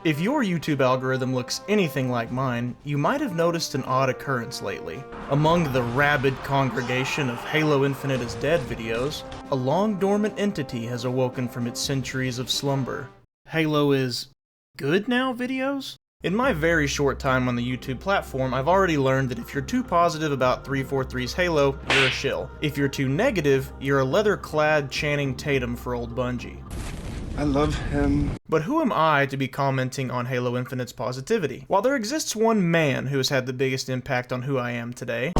If your YouTube algorithm looks anything like mine, you might have noticed an odd occurrence lately. Among the rabid congregation of Halo Infinite is Dead videos, a long-dormant entity has awoken from its centuries of slumber. Halo is good now videos? In my very short time on the YouTube platform, I've already learned that if you're too positive about 343's Halo, you're a shill. If you're too negative, you're a leather-clad Channing Tatum for old Bungie. I love him. But who am I to be commenting on Halo Infinite's positivity? While there exists one man who has had the biggest impact on who I am today,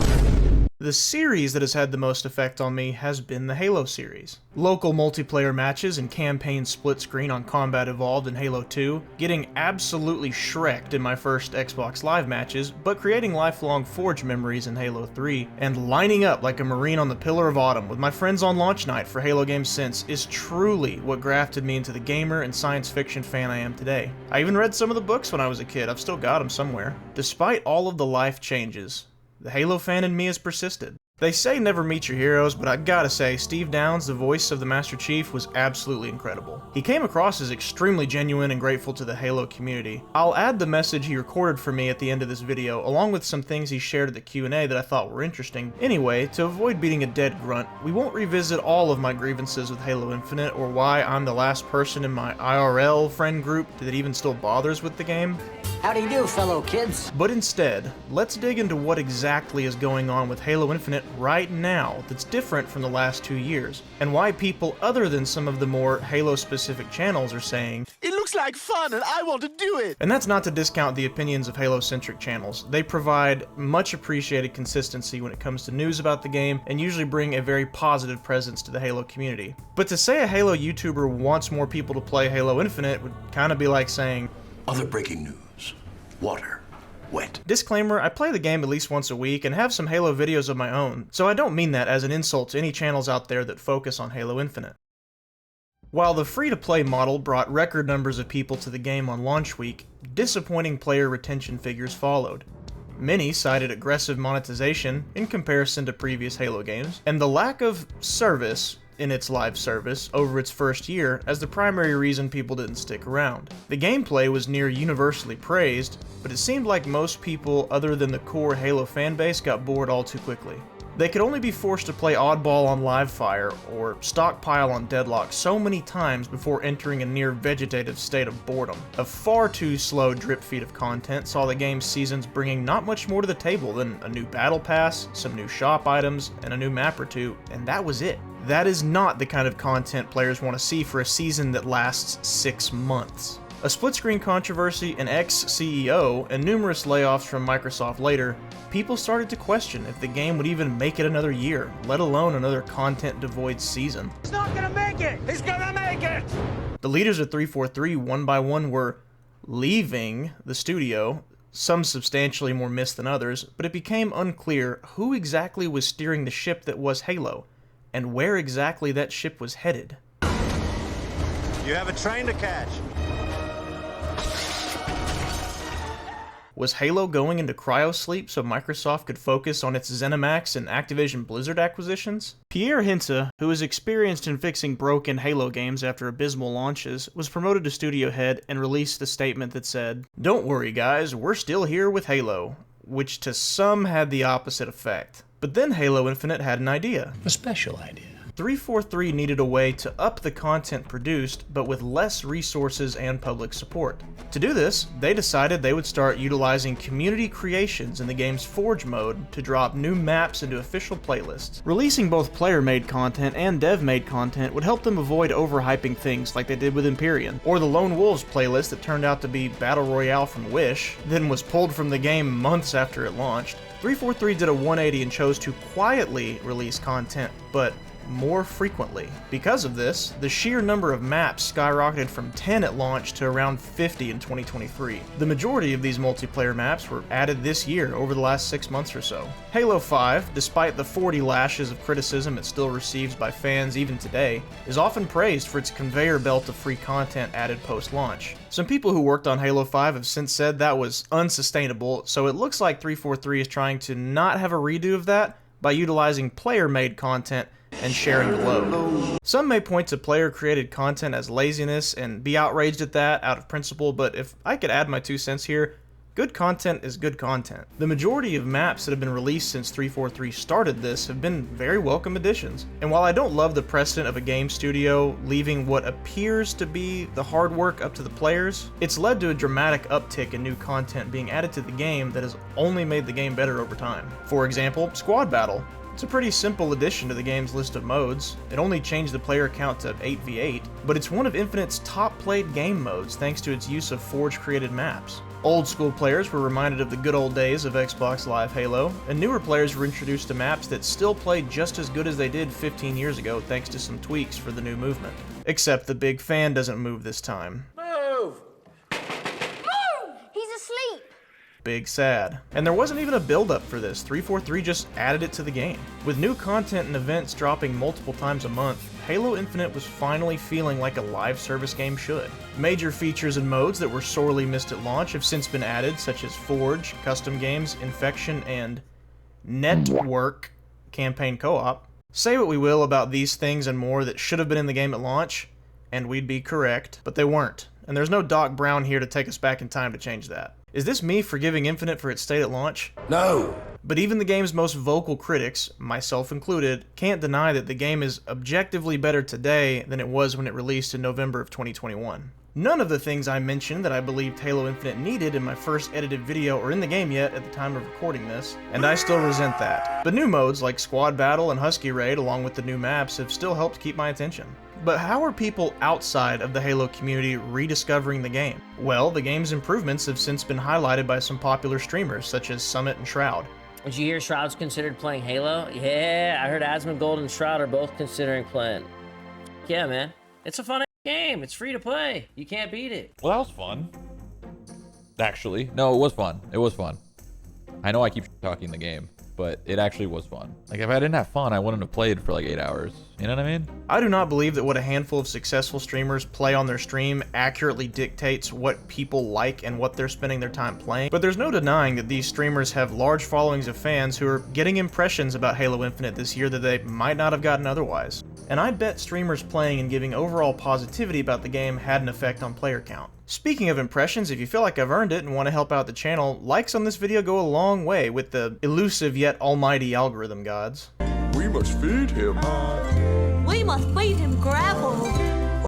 the series that has had the most effect on me has been the Halo series. Local multiplayer matches and campaign split screen on Combat Evolved and Halo 2, getting absolutely shreked in my first Xbox Live matches, but creating lifelong Forge memories in Halo 3, and lining up like a Marine on the Pillar of Autumn with my friends on launch night for Halo Games Since is truly what grafted me into the gamer and science fiction fan I am today. I even read some of the books when I was a kid, I've still got them somewhere. Despite all of the life changes, the Halo fan in me has persisted. They say never meet your heroes, but I gotta say, Steve Downes, the voice of the Master Chief, was absolutely incredible. He came across as extremely genuine and grateful to the Halo community. I'll add the message he recorded for me at the end of this video, along with some things he shared at the Q&A that I thought were interesting. Anyway, to avoid beating a dead grunt, we won't revisit all of my grievances with Halo Infinite, or why I'm the last person in my IRL friend group that even still bothers with the game. How do you do, fellow kids? But instead, let's dig into what exactly is going on with Halo Infinite right now that's different from the last 2 years, and why people other than some of the more Halo-specific channels are saying, "It looks like fun and I want to do it!" And that's not to discount the opinions of Halo-centric channels. They provide much appreciated consistency when it comes to news about the game, and usually bring a very positive presence to the Halo community. But to say a Halo YouTuber wants more people to play Halo Infinite would kind of be like saying, "Other breaking news. Water. Wet." Disclaimer, I play the game at least once a week and have some Halo videos of my own, so I don't mean that as an insult to any channels out there that focus on Halo Infinite. While the free-to-play model brought record numbers of people to the game on launch week, disappointing player retention figures followed. Many cited aggressive monetization in comparison to previous Halo games, and the lack of service in its live service over its first year as the primary reason people didn't stick around. The gameplay was near universally praised, but it seemed like most people other than the core Halo fanbase got bored all too quickly. They could only be forced to play Oddball on Livefire or Stockpile on Deadlock so many times before entering a near vegetative state of boredom. A far too slow drip feed of content saw the game's seasons bringing not much more to the table than a new battle pass, some new shop items, and a new map or two, and that was it. That is not the kind of content players want to see for a season that lasts 6 months. A split-screen controversy, an ex-CEO, and numerous layoffs from Microsoft later, people started to question if the game would even make it another year, let alone another content-devoid season. He's not gonna make it! He's gonna make it! The leaders of 343 one by one were leaving the studio, some substantially more missed than others, but it became unclear who exactly was steering the ship that was Halo, and where exactly that ship was headed. You have a train to catch. Was Halo going into cryosleep so Microsoft could focus on its ZeniMax and Activision Blizzard acquisitions? Pierre Hinze, who is experienced in fixing broken Halo games after abysmal launches, was promoted to studio head and released a statement that said, "Don't worry guys, we're still here with Halo," which to some had the opposite effect. But then Halo Infinite had an idea. A special idea. 343 needed a way to up the content produced, but with less resources and public support. To do this, they decided they would start utilizing community creations in the game's Forge mode to drop new maps into official playlists. Releasing both player-made content and dev-made content would help them avoid overhyping things like they did with Empyrean, or the Lone Wolves playlist that turned out to be Battle Royale from Wish, then was pulled from the game months after it launched. 343 did a 180 and chose to quietly release content, but more frequently. Because of this, the sheer number of maps skyrocketed from 10 at launch to around 50 in 2023. The majority of these multiplayer maps were added this year over the last 6 months or so. Halo 5, despite the 40 lashes of criticism it still receives by fans even today, is often praised for its conveyor belt of free content added post-launch. Some people who worked on Halo 5 have since said that was unsustainable, so it looks like 343 is trying to not have a redo of that by utilizing player-made content and sharing the load. Some may point to player-created content as laziness and be outraged at that out of principle, but if I could add my 2 cents here, good content is good content. The majority of maps that have been released since 343 started this have been very welcome additions. And while I don't love the precedent of a game studio leaving what appears to be the hard work up to the players, it's led to a dramatic uptick in new content being added to the game that has only made the game better over time. For example, Squad Battle. It's a pretty simple addition to the game's list of modes. It only changed the player count to 8v8, but it's one of Infinite's top played game modes thanks to its use of Forge created maps. Old school players were reminded of the good old days of Xbox Live Halo, and newer players were introduced to maps that still played just as good as they did 15 years ago thanks to some tweaks for the new movement. Except the big fan doesn't move this time. Move! Move! He's asleep! Big sad. And there wasn't even a build-up for this. 343 just added it to the game. With new content and events dropping multiple times a month, Halo Infinite was finally feeling like a live service game should. Major features and modes that were sorely missed at launch have since been added, such as Forge, Custom Games, Infection, and Network Campaign Co-op. Say what we will about these things and more that should have been in the game at launch, and we'd be correct, but they weren't. And there's no Doc Brown here to take us back in time to change that. Is this me forgiving Infinite for its state at launch? No! But even the game's most vocal critics, myself included, can't deny that the game is objectively better today than it was when it released in November of 2021. None of the things I mentioned that I believed Halo Infinite needed in my first edited video are in the game yet at the time of recording this, and I still resent that. But new modes like Squad Battle and Husky Raid, along with the new maps, have still helped keep my attention. But how are people outside of the Halo community rediscovering the game? Well, the game's improvements have since been highlighted by some popular streamers such as Summit and Shroud. Did you hear Shroud's considered playing Halo? Yeah, I heard Asmongold and Shroud are both considering playing. Yeah, man. It's a fun game. It's free to play. You can't beat it. Well, that was fun. Actually. No, it was fun. It was fun. I know I keep talking the game, but it actually was fun. Like, if I didn't have fun, I wouldn't have played for like 8 hours. You know what I mean? I do not believe that what a handful of successful streamers play on their stream accurately dictates what people like and what they're spending their time playing, but there's no denying that these streamers have large followings of fans who are getting impressions about Halo Infinite this year that they might not have gotten otherwise. And I bet streamers playing and giving overall positivity about the game had an effect on player count. Speaking of impressions, if you feel like I've earned it and want to help out the channel, likes on this video go a long way with the elusive yet almighty algorithm gods. We must feed him. We must feed him gravel.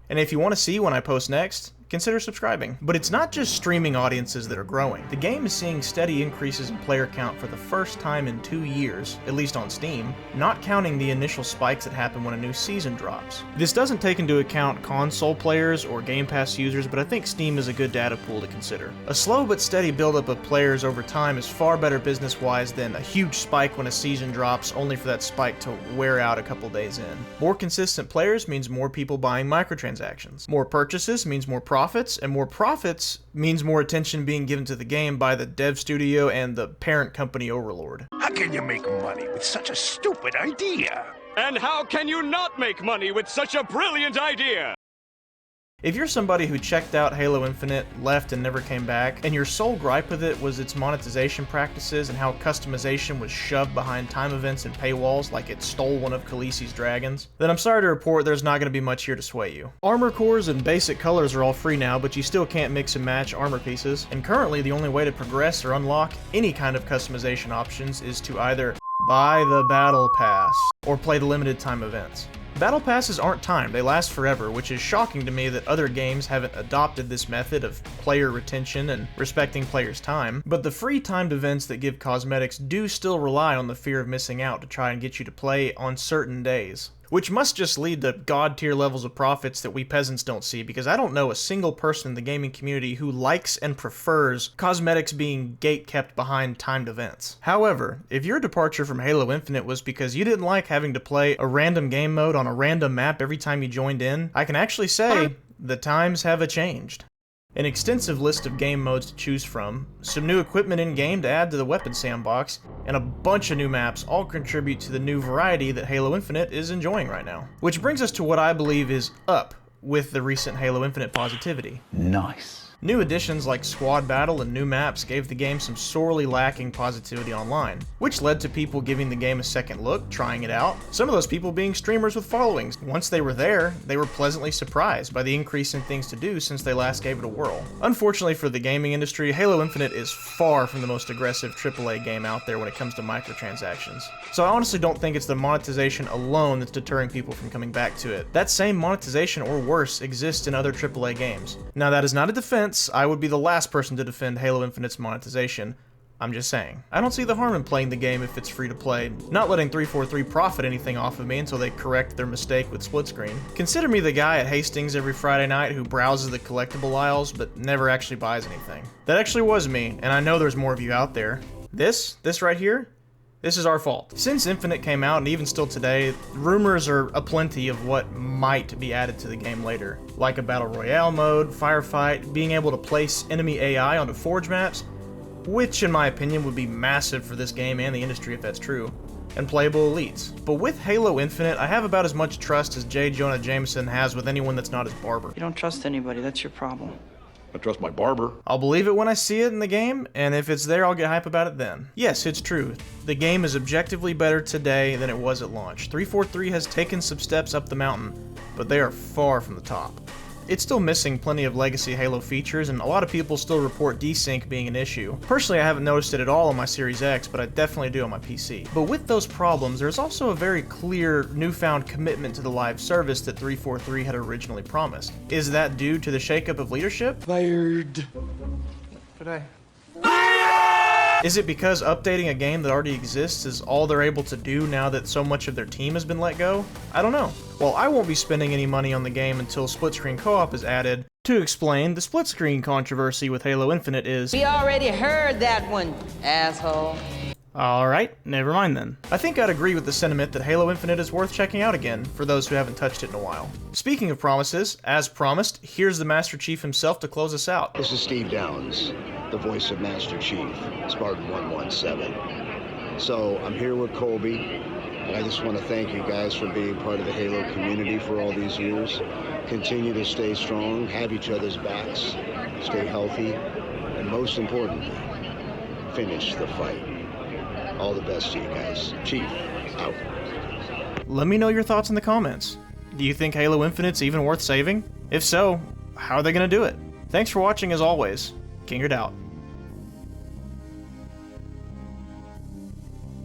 And if you want to see when I post next, consider subscribing. But it's not just streaming audiences that are growing. The game is seeing steady increases in player count for the first time in 2 years, at least on Steam, not counting the initial spikes that happen when a new season drops. This doesn't take into account console players or Game Pass users, but I think Steam is a good data pool to consider. A slow but steady buildup of players over time is far better business-wise than a huge spike when a season drops, only for that spike to wear out a couple days in. More consistent players means more people buying microtransactions. More purchases means more profits, and more profits means more attention being given to the game by the dev studio and the parent company overlord. How can you make money with such a stupid idea? And how can you not make money with such a brilliant idea? If you're somebody who checked out Halo Infinite, left, and never came back, and your sole gripe with it was its monetization practices and how customization was shoved behind time events and paywalls like it stole one of Khaleesi's dragons, then I'm sorry to report there's not going to be much here to sway you. Armor cores and basic colors are all free now, but you still can't mix and match armor pieces, and currently the only way to progress or unlock any kind of customization options is to either buy the Battle Pass or play the limited time events. Battle Passes aren't timed, they last forever, which is shocking to me that other games haven't adopted this method of player retention and respecting players' time, but the free timed events that give cosmetics do still rely on the fear of missing out to try and get you to play on certain days. Which must just lead to god-tier levels of profits that we peasants don't see, because I don't know a single person in the gaming community who likes and prefers cosmetics being gate-kept behind timed events. However, if your departure from Halo Infinite was because you didn't like having to play a random game mode on a random map every time you joined in, I can actually say the times have changed. An extensive list of game modes to choose from, some new equipment in-game to add to the weapon sandbox, and a bunch of new maps all contribute to the new variety that Halo Infinite is enjoying right now. Which brings us to what I believe is up with the recent Halo Infinite positivity. Nice. New additions like squad battle and new maps gave the game some sorely lacking positivity online, which led to people giving the game a second look, trying it out, some of those people being streamers with followings. Once they were there, they were pleasantly surprised by the increase in things to do since they last gave it a whirl. Unfortunately for the gaming industry, Halo Infinite is far from the most aggressive AAA game out there when it comes to microtransactions. So I honestly don't think it's the monetization alone that's deterring people from coming back to it. That same monetization, or worse, exists in other AAA games. Now that is not a defense. I would be the last person to defend Halo Infinite's monetization. I'm just saying. I don't see the harm in playing the game if it's free to play, not letting 343 profit anything off of me until they correct their mistake with split screen. Consider me the guy at Hastings every Friday night who browses the collectible aisles but never actually buys anything. That actually was me, and I know there's more of you out there. This right here? This is our fault. Since Infinite came out, and even still today, rumors are aplenty of what might be added to the game later, like a Battle Royale mode, firefight, being able to place enemy AI onto Forge maps, which in my opinion would be massive for this game and the industry if that's true, and playable elites. But with Halo Infinite, I have about as much trust as J. Jonah Jameson has with anyone that's not his barber. You don't trust anybody, that's your problem. I trust my barber. I'll believe it when I see it in the game, and if it's there, I'll get hype about it then. Yes, it's true. The game is objectively better today than it was at launch. 343 has taken some steps up the mountain, but they are far from the top. It's still missing plenty of legacy Halo features, and a lot of people still report desync being an issue. Personally, I haven't noticed it at all on my Series X, but I definitely do on my PC. But with those problems, there's also a very clear, newfound commitment to the live service that 343 had originally promised. Is that due to the shakeup of leadership? Fired. Is it because updating a game that already exists is all they're able to do now that so much of their team has been let go? I don't know. Well, I won't be spending any money on the game until split-screen co-op is added. To explain, the split-screen controversy with Halo Infinite is... We already heard that one, asshole. Alright, never mind then. I think I'd agree with the sentiment that Halo Infinite is worth checking out again, for those who haven't touched it in a while. Speaking of promises, as promised, here's the Master Chief himself to close us out. This is Steve Downs, the voice of Master Chief, Spartan 117. So I'm here with Colby, and I just want to thank you guys for being part of the Halo community for all these years. Continue to stay strong, have each other's backs, stay healthy, and most importantly, finish the fight. All the best to you guys. Chief, out. Let me know your thoughts in the comments. Do you think Halo Infinite's even worth saving? If so, how are they gonna do it? Thanks for watching as always. Kingerd out.